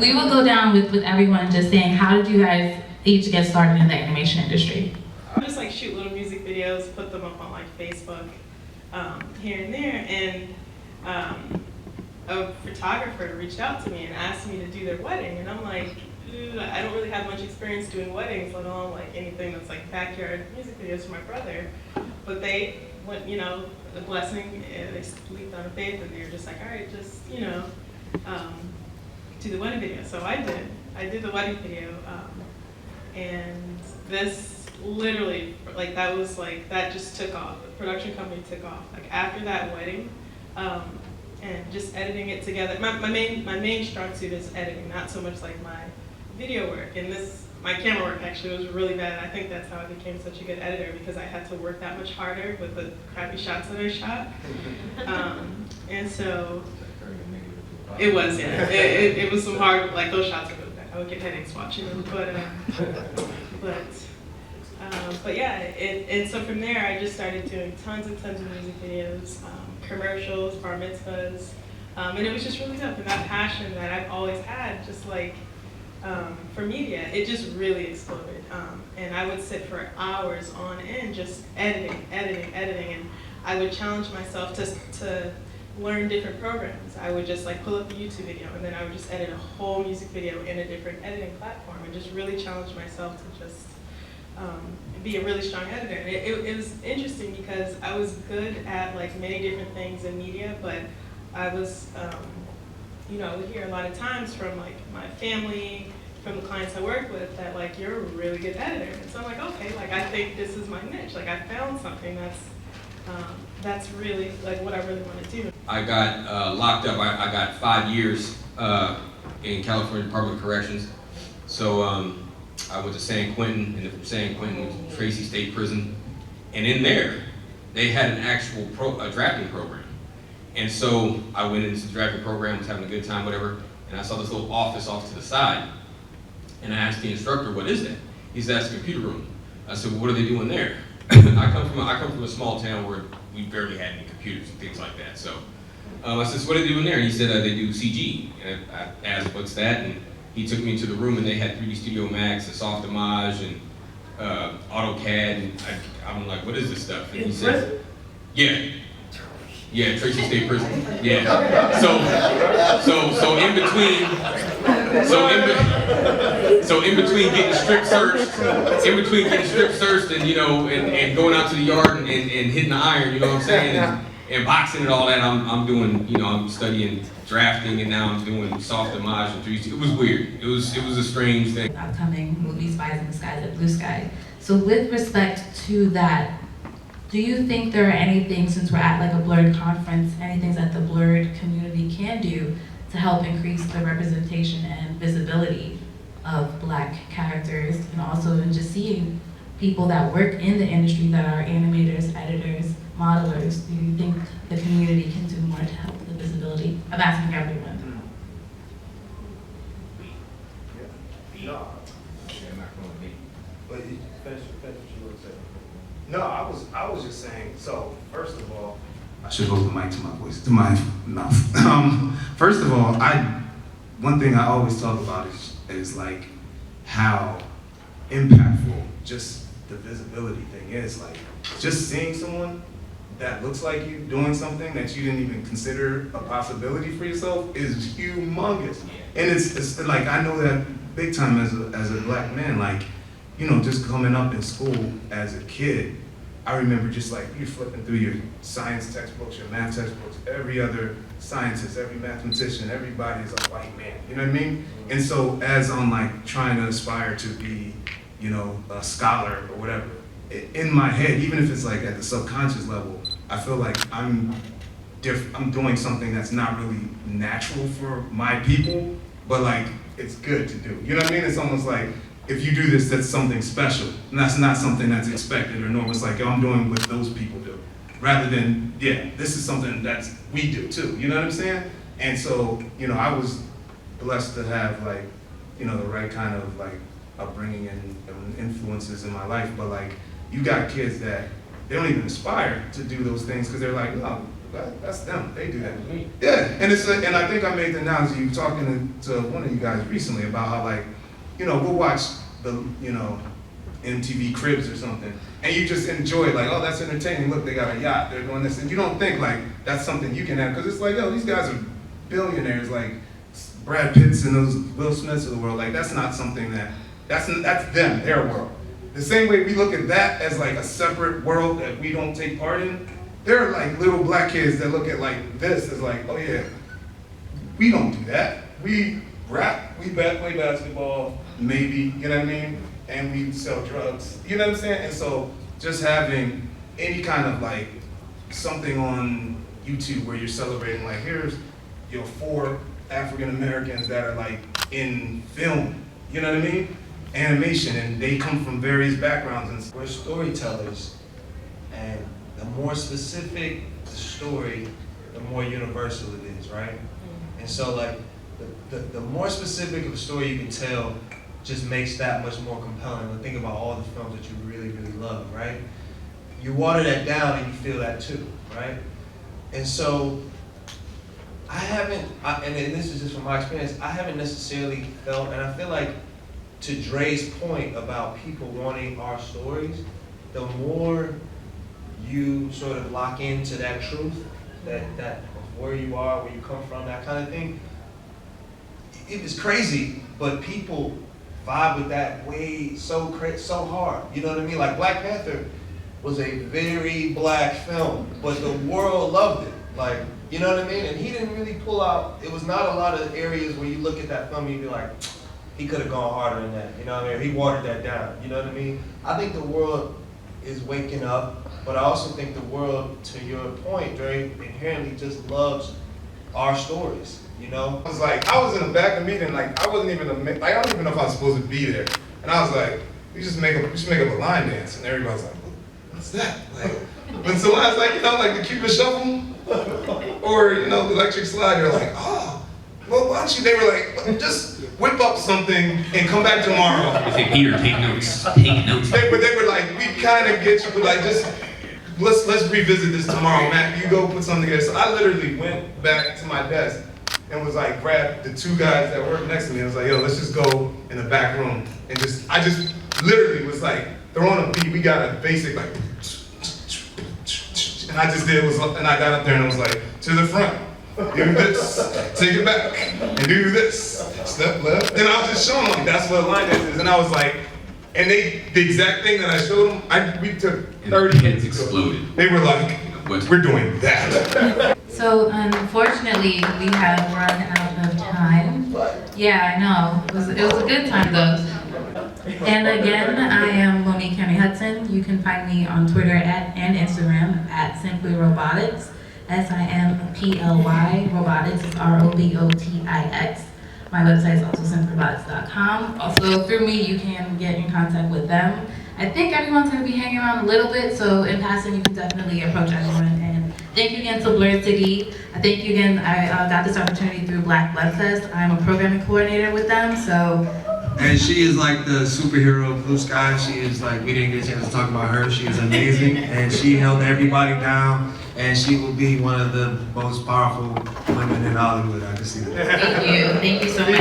we will go down with everyone just saying, how did you guys each get started in the animation industry? I just like shoot little music videos, put them up on like Facebook here and there, and a photographer reached out to me and asked me to do their wedding, and I'm like, I don't really have much experience doing weddings, let alone like anything that's like backyard music videos for my brother. But they went, you know, the blessing, they leaped on faith, and they were just like, all right, just, you know, do the wedding video. So I did the wedding video, and this literally, like that was like, that just took off. The production company took off. Like after that wedding, and just editing it together. My main strong suit is editing, not so much like my video work. And my camera work actually was really bad. I think that's how I became such a good editor, because I had to work that much harder with the crappy shots that I shot. And so it was, yeah. It was some hard, like those shots are really bad. I would get headaches watching them, but yeah, and so from there I just started doing tons and tons of music videos, commercials, bar mitzvahs, and it was just really dope. And that passion that I've always had, just like for media, it just really exploded. And I would sit for hours on end just editing, and I would challenge myself to learn different programs. I would just like pull up a YouTube video, and then I would just edit a whole music video in a different editing platform, and just really challenge myself to just be a really strong editor. And it was interesting because I was good at like many different things in media, but I was, you know, I would hear a lot of times from like my family, from the clients I work with, that like, you're a really good editor. And so I'm like, okay, like I think this is my niche. Like I found something that's really like what I really want to do. I got locked up. I got 5 years in California Department of Corrections. So I went to San Quentin, and then from San Quentin went to Tracy State Prison. And in there, they had an actual drafting program. And so I went into the drafting program, was having a good time, whatever, and I saw this little office off to the side. And I asked the instructor, what is that? He said, that's a computer room. I said, well, what are they doing there? I come from a small town where we barely had any computers and things like that. So I said, so what are they doing there? And he said, they do CG. And I asked, what's that? And he took me into the room, and they had 3D Studio Max and Softimage and AutoCAD. And I'm like, what is this stuff? And he said, yeah, Tracy State Prison. Yeah. So in between getting strip searched, and you know, and going out to the yard and hitting the iron, you know what I'm saying, and boxing and all that, I'm doing, you know, I'm studying drafting, and now I'm doing Softimage and 3D. It was weird. It was a strange thing. Upcoming movie Spies in Disguise at Blue Sky. So with respect to that, do you think there are anything, since we're at like a Blerd conference, any things that the Blerd community can do to help increase the representation and visibility of Black characters, and also in just seeing people that work in the industry that are animators, editors, modelers? Do you think the community can do more to help the visibility? I'm asking everyone. No. But you finish what you were saying. No, I was just saying, so first of all, I should hold the mic to my voice, to my mouth. First of all, one thing I always talk about is like how impactful just the visibility thing is. Like just seeing someone that looks like you doing something that you didn't even consider a possibility for yourself is humongous. And it's like, I know that big time as a Black man, like, you know, just coming up in school as a kid, I remember just like you flipping through your science textbooks, your math textbooks, every other scientist, every mathematician, everybody's a white man, you know what I mean? And so as I'm like trying to aspire to be, you know, a scholar or whatever, in my head, even if it's like at the subconscious level, I feel like I'm doing something that's not really natural for my people, but like it's good to do. You know what I mean? It's almost like, if you do this, that's something special. And that's not something that's expected or normal. It's like, yo, I'm doing what those people do. Rather than, yeah, this is something that we do too. You know what I'm saying? And so, you know, I was blessed to have like, you know, the right kind of like upbringing and influences in my life. But like, you got kids that they don't even aspire to do those things because they're like, no, that's them. They do that. Yeah, and I think I made the analogy talking to one of you guys recently about how like, we'll watch the, MTV Cribs or something, and you just enjoy it, like, oh, that's entertaining. Look, they got a yacht. They're doing this, and you don't think like that's something you can have because it's like, yo, these guys are billionaires, like Brad Pitts and those Will Smiths of the world. Like that's not something that's them, their world. The same way we look at that as like a separate world that we don't take part in. There are like little black kids that look at like this as like, oh yeah, we don't do that. We rap, we play basketball, maybe, you know what I mean? And we sell drugs, you know what I'm saying? And so just having any kind of like something on YouTube where you're celebrating like, here's your 4 African Americans that are like in film, you know what I mean? Animation, and they come from various backgrounds. And we're storytellers, and the more specific the story, the more universal it is, right? And so like, the more specific of a story you can tell just makes that much more compelling. But think about all the films that you really, really love, right? You water that down and you feel that too, right? And so I haven't, and this is just from my experience, I haven't necessarily felt, and I feel like to Dre's point about people wanting our stories, the more you sort of lock into that truth, that of where you are, where you come from, that kind of thing, it is crazy, but people vibe with that way so hard. You know what I mean? Like Black Panther was a very black film, but the world loved it. Like, you know what I mean? And he didn't really pull out, it was not a lot of areas where you look at that film and you be like, he could have gone harder than that, you know what I mean? He watered that down, you know what I mean? I think the world is waking up, but I also think the world, to your point, Dre, inherently just loves our stories, you know? I was like, I was in the back of the meeting, like I wasn't even, like I don't even know if I was supposed to be there. And I was like, we should make up a line dance. And everybody's like, what's that? Like, when someone's like, like the Cupid Shuffle, or, the electric slide, you're like, oh, well, why don't you, they were like, just whip up something and come back tomorrow. They say, Peter, take notes, take notes. They were like, we kind of get you, but like, just, let's revisit this tomorrow, Matt. You go put something together. So I literally went back to my desk and was like, grabbed the 2 guys that worked next to me. I was like, yo, let's just go in the back room. And I just literally was like, throwing a beat. We got a basic like, and I just did, and I got up there and I was like, to the front, do this, take it back, and do this, step left. And I was just showing them, that's what a line dance is. And I was like, and the exact thing that I showed them, we took 30 minutes. Exploded. They were like, we're doing that. So unfortunately, we have run out of time. Yeah, I know. It was a good time though. And again, I am Monique Henry-Hudson. You can find me on Twitter and Instagram at Simply Robotix, SIMPLY, Robotix is ROBOTIX. My website is also simplyrobotics.com. Also, through me, you can get in contact with them. I think everyone's going to be hanging around a little bit, so in passing, you can definitely approach everyone. And thank you again to Blerd City. Thank you again. I got this opportunity through Black Blood Fest. I'm a programming coordinator with them, so. And she is like the superhero of Blue Sky. She is like, we didn't get a chance to talk about her. She is amazing, and she held everybody down, and she will be one of the most powerful women in Hollywood. I can see that. Thank you so much.